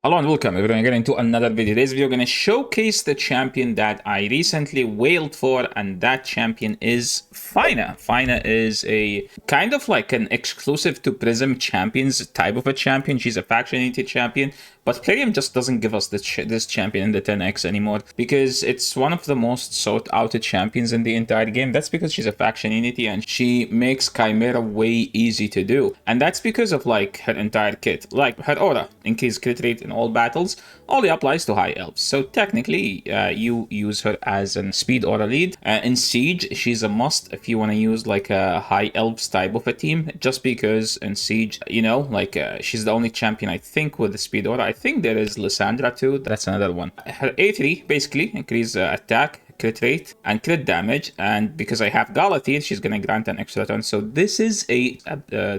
Hello and welcome everyone again into another video. Today's video going to showcase the champion that I recently wailed for, and that champion is Fyna. Fyna is a kind of like an exclusive to Prism champions type of a champion. She's a faction unity champion, but Plarium just doesn't give us this champion in the 10x anymore because it's one of the most sought out champions in the entire game. That's because she's a faction unity and she makes Chimera way easy to do, and that's because of like her entire kit, like her aura, increased crit rate in all battles, only applies to high elves. So technically, you use her as a speed aura lead. In Siege, she's a must if you want to use like a high elves type of a team, just because in Siege, you know, like she's the only champion I think with the speed aura. I think there is Lysandra too. That's another one. Her A3 basically increase attack, crit rate, and crit damage, and because I have Galatir, she's gonna grant an extra turn. So this is a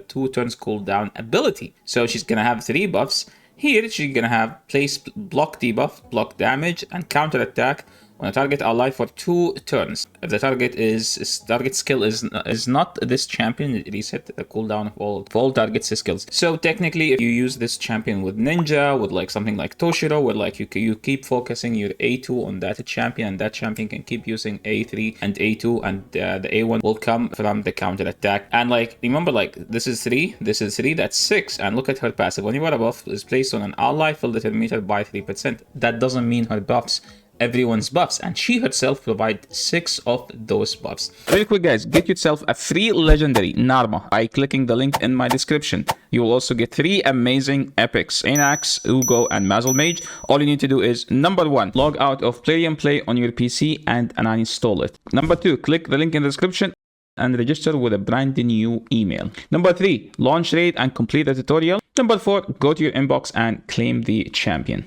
2 turns cooldown ability. So she's gonna have 3 buffs. Here, she's gonna have place block debuff, block damage, and counter attack on a target ally for 2 turns. If the target skill is not this champion, it reset the cooldown of all target skills. So technically, if you use this champion with Ninja, with like something like Toshiro, where like you keep focusing your A2 on that champion, and that champion can keep using A3 and A2, and the A1 will come from the counter attack. And like remember, like this is 3, that's 6, and look at her passive. Whenever a buff is placed on an ally, fill the meter by 3%. That doesn't mean her buffs everyone's buffs, and she herself provides 6 of those buffs. Really quick guys, get yourself a free legendary Narma by clicking the link in my description. You will also get 3 amazing epics, Anax, Uugo, and Mausoleum Mage. All you need to do is, number 1, log out of Plarium Play on your PC and uninstall it. Number 2, click the link in the description and register with a brand new email. Number 3, launch raid and complete the tutorial. Number 4, go to your inbox and claim the champion.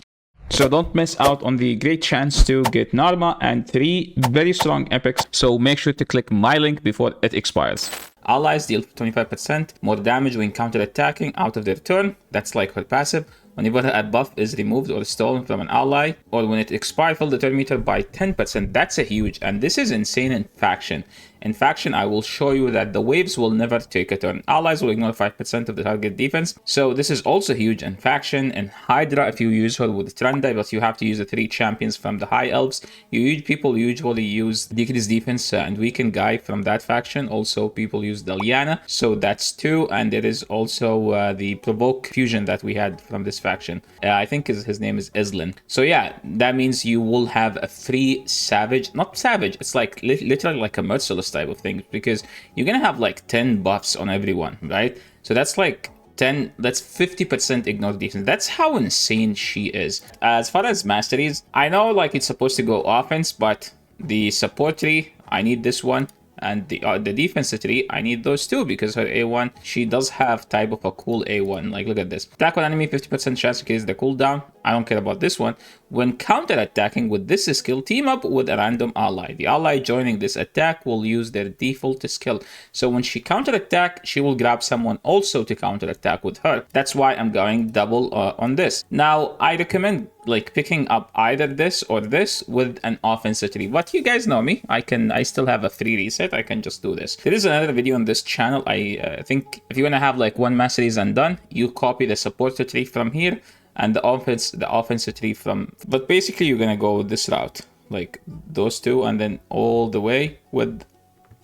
So don't miss out on the great chance to get Narma and 3 very strong epics. So make sure to click my link before it expires. Allies deal 25% more damage when counter-attacking out of their turn. That's like her passive. Whenever a buff is removed or stolen from an ally, or when it expires, fill the turn meter by 10%. That's a huge, and this is insane in faction. In faction, I will show you that the waves will never take a turn. Allies will ignore 5% of the target defense. So this is also huge in faction. And Hydra, if you use her with Trendai, but you have to use the 3 champions from the high elves. People usually use decreased defense and weaken guy from that faction. Also, people use Daliana. So that's 2. And there is also the provoke fusion that we had from this faction. I think his name is Islin. So yeah, that means you will have a free savage, not savage, it's like literally like a merciless type of thing, because you're gonna have like 10 buffs on everyone, right? So that's like 10, that's 50% ignore defense. That's how insane she is. As far as masteries, I know like it's supposed to go offense, but the support tree, I need this one. And the defense tree, I need those too, because her A1, she does have type of a cool A1. Like, look at this. Attack on enemy, 50% chance to increase the cooldown. I don't care about this one. When counter-attacking with this skill, team up with a random ally. The ally joining this attack will use their default skill. So when she counter-attack, she will grab someone also to counter-attack with her. That's why I'm going double on this. Now, I recommend like picking up either this or this with an offensive tree. But you guys know me. I still have a free reset. I can just do this. There is another video on this channel. I think if you want to have like 1 masteries and done, you copy the support tree from here and the offensive tree from, but basically you're gonna go this route, like those 2, and then all the way with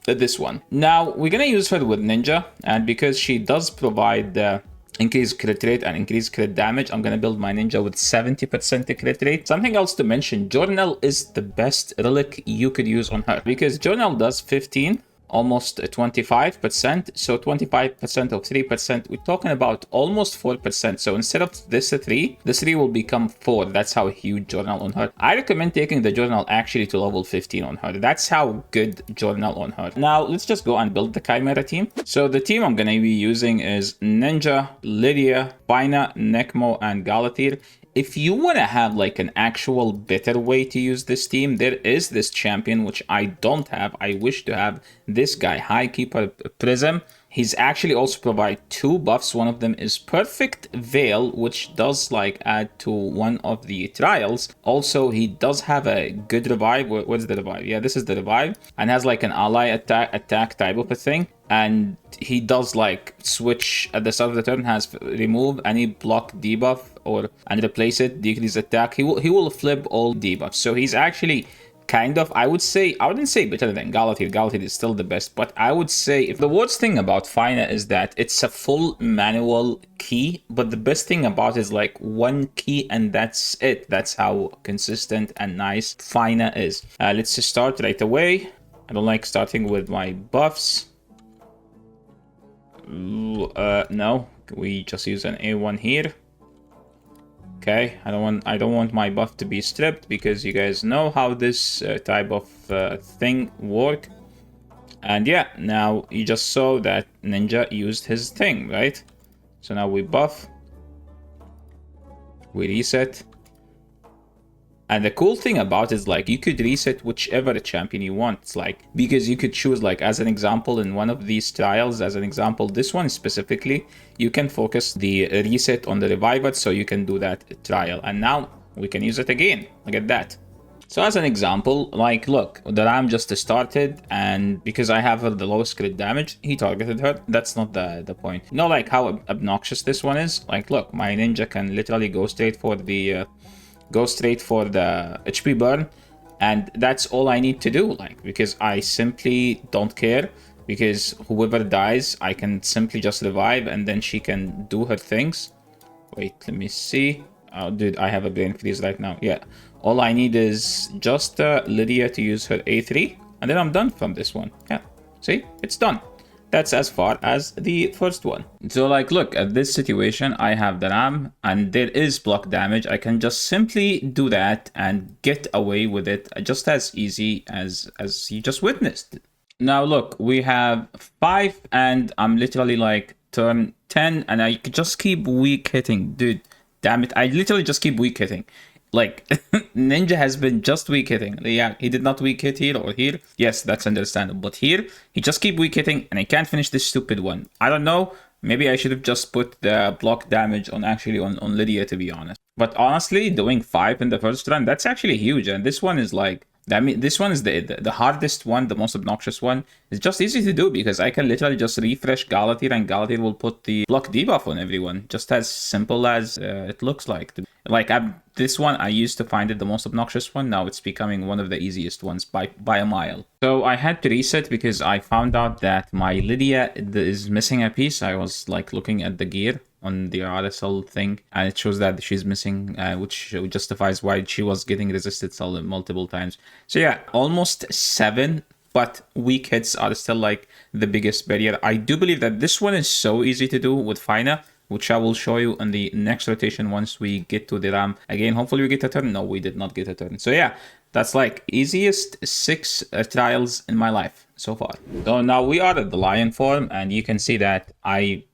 this one. Now we're gonna use her with Ninja, and because she does provide the increased crit rate and increased crit damage, I'm gonna build my Ninja with 70% crit rate. Something else to mention, Journal is the best relic you could use on her, because Journal does 15, almost 25%. So 25% of 3%, we're talking about almost 4%. So instead of this 3, this 3 will become 4. That's how huge Journal on her. I recommend taking the Journal actually to level 15 on her. That's how good Journal on her. Now let's just go and build the Chimera team. So the team I'm gonna be using is Ninja, Lydia, Fyna, Necmo, and Galatir. If you want to have like an actual better way to use this team, there is this champion which I don't have. I wish to have this guy, High Keeper Prism, He's actually also provide 2 buffs. One of them is Perfect Veil, which does like add to one of the trials. Also, he does have a good revive. What's the revive? Yeah, this is the revive, and has like an ally attack type of a thing. And he does like switch at the start of the turn, has remove any block debuff and replace it, decrease attack. He will flip all debuffs. So he's actually kind of, I wouldn't say better than Galatir. Galatir is still the best, but I would say if the worst thing about Fyna is that it's a full manual key, but the best thing about it is like one key and that's it. That's how consistent and nice Fyna is. Let's just start right away. I don't like starting with my buffs. No, we just use an A1 here. Okay, I don't want my buff to be stripped because you guys know how this type of thing work. And yeah, now you just saw that Ninja used his thing, right? So now we buff, we reset. And the cool thing about it is like you could reset whichever champion you want. It's like, because you could choose, like, as an example, in one of these trials, as an example, this one specifically, you can focus the reset on the reviver, so you can do that trial. And now we can use it again. Look at that. So as an example, like, look, the Ram just started, and because I have the lowest crit damage, he targeted her. That's not the point. You know, like, how obnoxious this one is? Like, look, my Ninja can literally go straight for the HP burn, and that's all I need to do, like, because I simply don't care, because whoever dies, I can simply just revive, and then she can do her things. Wait, let me see. Oh, dude, I have a brain freeze right now. Yeah, all I need is just Lydia to use her A3, and then I'm done from this one. Yeah, see, it's done. That's as far as the first one. So, like, look at this situation. I have the Ram and there is block damage. I can just simply do that and get away with it just as easy as you just witnessed. Now, look, we have 5 and I'm literally like turn 10 and I just keep weak hitting. Dude, damn it. I literally just keep weak hitting. Like, Ninja has been just weak hitting. Yeah, he did not weak hit here or here. Yes, that's understandable. But here, he just keep weak hitting and I can't finish this stupid one. I don't know. Maybe I should have just put the block damage on Lydia, to be honest. But honestly, doing 5 in the first run, that's actually huge. And this one is like, this one is the hardest one, the most obnoxious one. It's just easy to do because I can literally just refresh Galatir and Galatir will put the block debuff on everyone. Just as simple as it looks like. Like, this one, I used to find it the most obnoxious one. Now it's becoming one of the easiest ones by a mile. So I had to reset because I found out that my Lydia is missing a piece. I was like looking at the gear on the RSL thing, and it shows that she's missing, which justifies why she was getting resisted multiple times. So yeah, almost 7, but weak hits are still like the biggest barrier. I do believe that this one is so easy to do with Fyna, which I will show you in the next rotation once we get to the Ram. Again, hopefully we get a turn. No, we did not get a turn. So yeah, that's like easiest 6 trials in my life so far. So now we are at the Lion form, and you can see that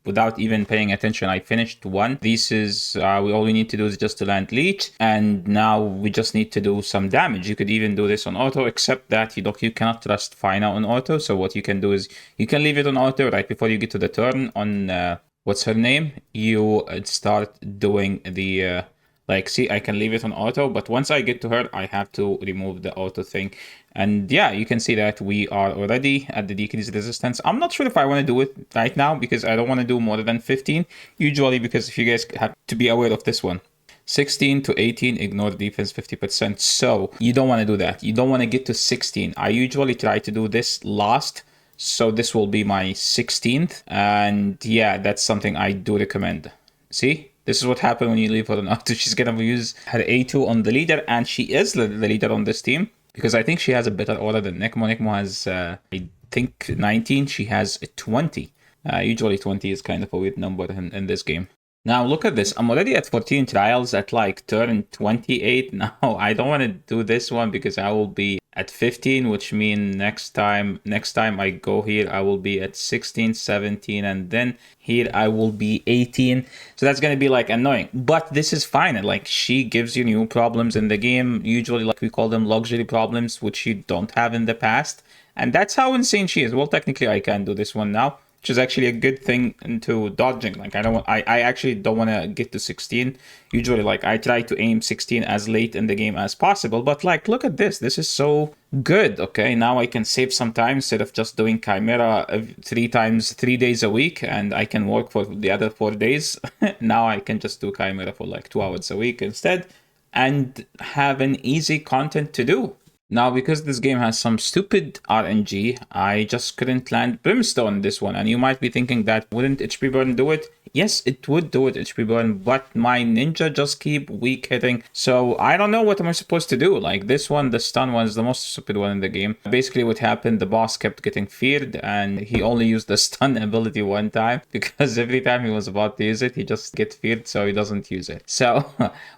without even paying attention, I finished 1. This is, all we need to do is just to land Leech, and now we just need to do some damage. You could even do this on auto, except that you cannot trust Fyna on auto. So what you can do is you can leave it on auto right before you get to the turn on, what's her name? You start doing the, like, see, I can leave it on auto, but once I get to her, I have to remove the auto thing. And yeah, you can see that we are already at the decreased resistance. I'm not sure if I want to do it right now because I don't want to do more than 15. Usually, because if you guys have to be aware of this one. 16 to 18, ignore defense 50%. So you don't want to do that. You don't want to get to 16. I usually try to do this last. So this will be my 16th. And yeah, that's something I do recommend. See? This is what happened when you leave her on auto. She's going to use her A2 on the leader. And she is the leader on this team. Because I think she has a better order than Nekmo. Nekmo has, I think, 19. She has 20. Usually 20 is kind of a weird number in this game. Now look at this. I'm already at 14 trials at like turn 28. Now I don't want to do this one because I will be at 15, which means next time I go here, I will be at 16, 17, and then here I will be 18. So that's going to be like annoying. But this is fine. Like, she gives you new problems in the game. Usually, like, we call them luxury problems, which you don't have in the past. And that's how insane she is. Well, technically I can do this one now. which is actually a good thing into dodging. Like I actually don't want to get to 16. Usually, like, I try to aim 16 as late in the game as possible, but like, look at this. This is so good. Okay, now I can save some time instead of just doing Chimera 3 days a week, and I can work for the other 4 days. Now I can just do Chimera for like 2 hours a week instead, and have an easy content to do. Now, because this game has some stupid RNG, I just couldn't land Brimstone this one. And you might be thinking that, wouldn't HP Burn do it? Yes, it would do it, HP Burn, but my ninja just keep weak hitting. So I don't know what am I supposed to do. Like, this one, the stun one, is the most stupid one in the game. Basically what happened, the boss kept getting feared, and he only used the stun ability one time, because every time he was about to use it, he just gets feared, so he doesn't use it. So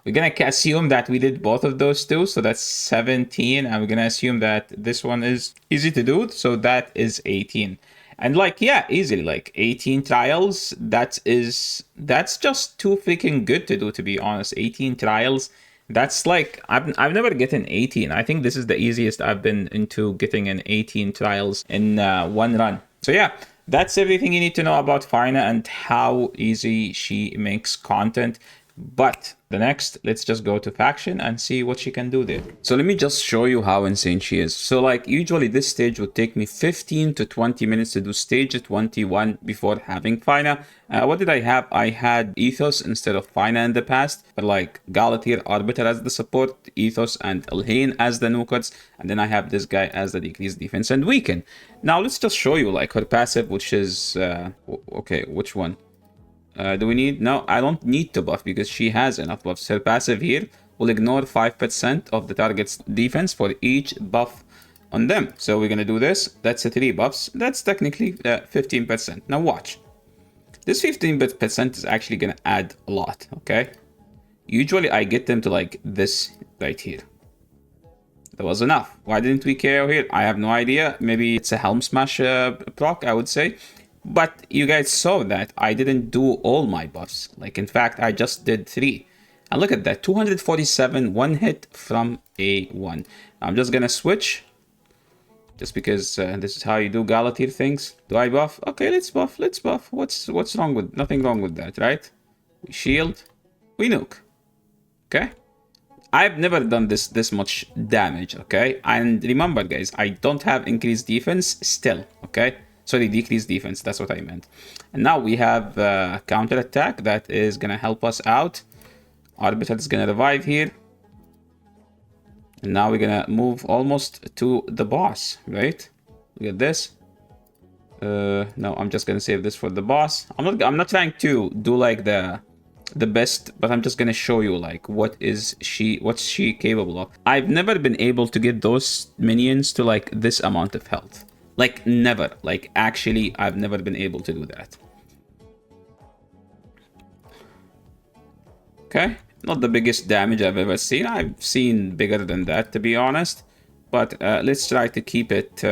we're gonna assume that we did both of those two, so that's 17, and we're gonna assume that this one is easy to do, so that is 18. And like, yeah, easily, like 18 trials, that's just too freaking good to do, to be honest. 18 trials, that's like, I've never gotten 18. I think this is the easiest I've been into getting an 18 trials in one run. So yeah, that's everything you need to know about Fyna and how easy she makes content. But the next, let's just go to faction and see what she can do there. So let me just show you how insane she is. So like, usually this stage would take me 15 to 20 minutes to do stage 21 before having Fyna. What did I have? I had Ethos instead of Fyna in the past, but like Galatir, Arbiter as the support, Ethos and Elhain as the nukkers, and then I have this guy as the decreased defense and weaken. Now let's just show you like her passive, which is, okay, which one? Do we need? No, I don't need to buff because she has enough buffs. Her passive here will ignore 5% of the target's defense for each buff on them. So we're going to do this. That's 3 buffs. That's technically 15%. Now watch. This 15% is actually going to add a lot, okay? Usually I get them to like this right here. That was enough. Why didn't we KO here? I have no idea. Maybe it's a Helm Smash proc, I would say. But you guys saw that I didn't do all my buffs. Like, in fact, I just did 3. And look at that, 247 one hit from A1. I'm just gonna switch. Just because this is how you do Galatir things. Do I buff? Okay, let's buff, let's buff. What's wrong with, nothing wrong with that, right? We shield, we nuke. Okay? I've never done this much damage, okay? And remember, guys, I don't have increased defense still, okay? Sorry, decreased defense, that's what I meant. And now we have counter attack that is gonna help us out. Arbiter is gonna revive here. And now we're gonna move almost to the boss, right? Look at this. No, I'm just gonna save this for the boss. I'm not trying to do like the best, but I'm just gonna show you like what's she capable of. I've never been able to get those minions to like this amount of health. Like, never. Like, actually, I've never been able to do that. Okay. Not the biggest damage I've ever seen. I've seen bigger than that, to be honest. But let's try to keep it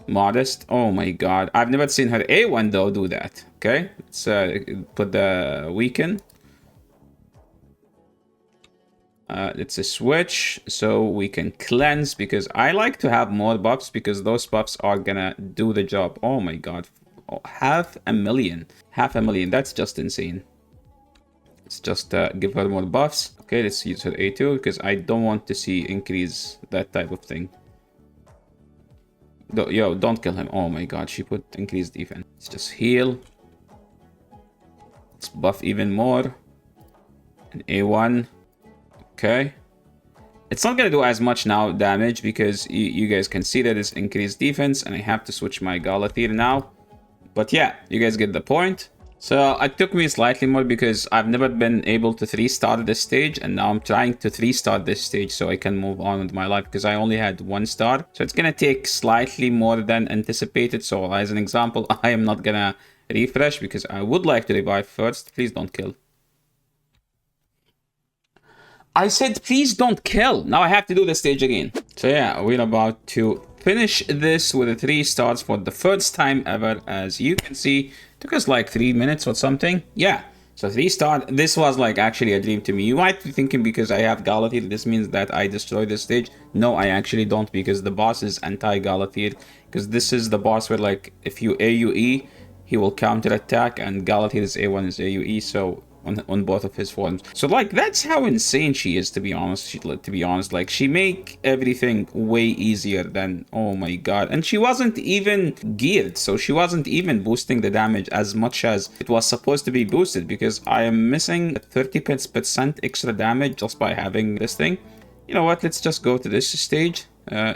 modest. Oh my god. I've never seen her A1, though, do that. Okay. Let's put the weaken. It's a switch so we can cleanse, because I like to have more buffs because those buffs are gonna do the job. Oh my god, 500,000, that's just insane. Let's just give her more buffs. Okay, let's use her A2 because I don't want to see increase that type of thing. Yo, don't kill him. Oh my god, she put increased defense. Let's just heal. Let's buff even more. And A1. Okay, it's not gonna do as much now damage because you guys can see that it's increased defense, and I have to switch my Galatir now. But yeah, you guys get the point. So it took me slightly more because I've never been able to 3-star this stage, and now I'm trying to 3-star this stage so I can move on with my life because I only had 1 star. So it's gonna take slightly more than anticipated. So as an example, I am not gonna refresh because I would like to revive first. Please don't kill. I said, please don't kill. Now I have to do the stage again. So yeah, we're about to finish this with 3 stars for the first time ever. As you can see, it took us like 3 minutes or something. Yeah, So 3-star, this was like actually a dream to me. You might be thinking because I have Galathir, this means that I destroy this stage. No, I actually don't, because the boss is anti-Galathir. Because this is the boss where like if you AoE, he will counter attack, and Galathir's A1 is AoE, so on both of his forms. So like that's how insane she is, to be honest. Like she make everything way easier than, oh my god. And she wasn't even geared, so she wasn't even boosting the damage as much as it was supposed to be boosted, because I am missing 30% extra damage just by having this thing. You know what, let's just go to this stage.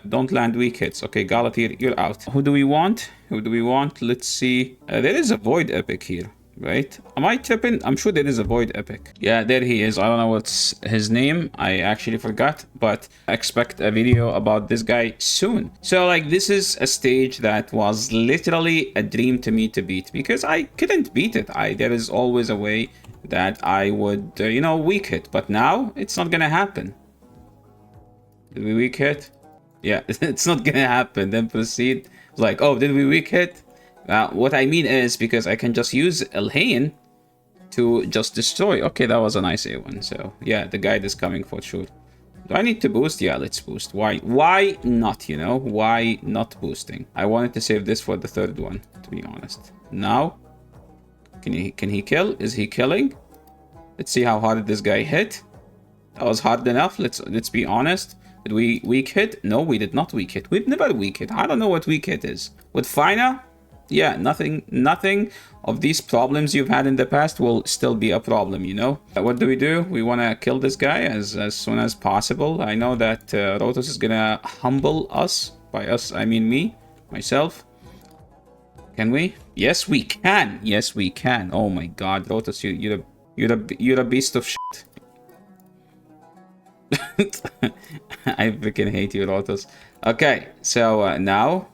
Don't land weak hits. Okay, Galathir, you're out. Who do we want? Let's see. There is a Void Epic here, right? Am I tripping? I'm sure there is a Void Epic. Yeah, there he is. I don't know what's his name. I actually forgot, but expect a video about this guy soon. So like this is a stage that was literally a dream to me to beat, because I couldn't beat it. There is always a way that I would, you know, weak hit, but now it's not gonna happen. Did we weak hit? Yeah, it's not gonna happen. Then proceed. Like, oh, did we weak hit? What I mean is, because I can just use Elhain to just destroy. Okay, that was a nice A1. So yeah, the guide is coming for sure. Do I need to boost? Yeah, let's boost. Why not, you know? Why not boosting? I wanted to save this for the third one, to be honest. Now, can he kill? Is he killing? Let's see how hard this guy hit. That was hard enough. Let's be honest. Did we weak hit? No, we did not weak hit. We've never weak hit. I don't know what weak hit is. With Fyna, yeah, nothing of these problems you've had in the past will still be a problem, you know? What do? We want to kill this guy as soon as possible. I know that Rotos is gonna humble us. By us, I mean me, myself. Can we? Yes, we can. Yes, we can. Oh my god, Rotos, you're a beast of shit. I freaking hate you, Rotos. Okay, so now,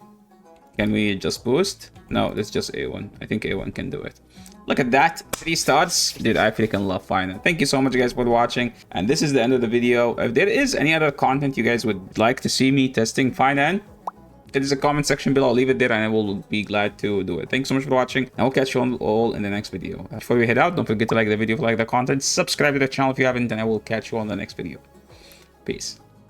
can we just boost? No, it's just A1. I think A1 can do it. Look at that, 3 stars. Dude, I freaking love Fyna. Thank you so much, guys, for watching. And this is the end of the video. If there is any other content you guys would like to see me testing Fyna in, there is a comment section below. I'll leave it there, and I will be glad to do it. Thanks so much for watching, and we'll catch you all in the next video. Before we head out, don't forget to like the video if you like the content. Subscribe to the channel if you haven't, and I will catch you on the next video. Peace.